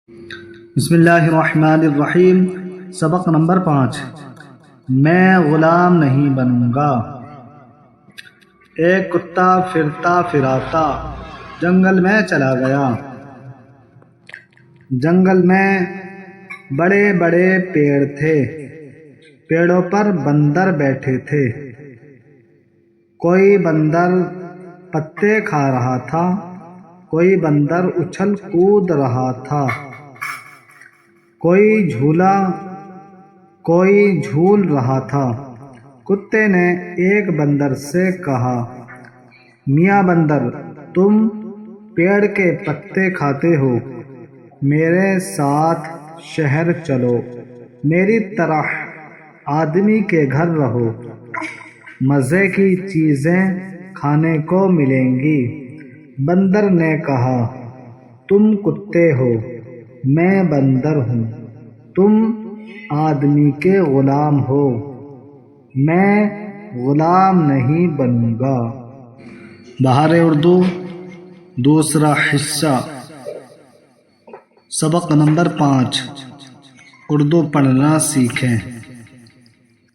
بسم اللہ الرحمن الرحیم۔ سبق نمبر 5۔ میں غلام نہیں بنوں گا۔ ایک کتا پھرتا پھراتا جنگل میں چلا گیا۔ جنگل میں بڑے بڑے پیڑ تھے، پیڑوں پر بندر بیٹھے تھے۔ کوئی بندر پتے کھا رہا تھا، کوئی بندر اچھل کود رہا تھا، کوئی جھول رہا تھا۔ کتے نے ایک بندر سے کہا، میاں بندر، تم پیڑ کے پتے کھاتے ہو، میرے ساتھ شہر چلو، میری طرح آدمی کے گھر رہو، مزے کی چیزیں کھانے کو ملیں گی۔ بندر نے کہا، تم کتے ہو، میں بندر ہوں، تم آدمی کے غلام ہو، میں غلام نہیں بنوں گا۔ بہار اردو دوسرا حصہ۔ سبق نمبر 5۔ اردو پڑھنا سیکھیں۔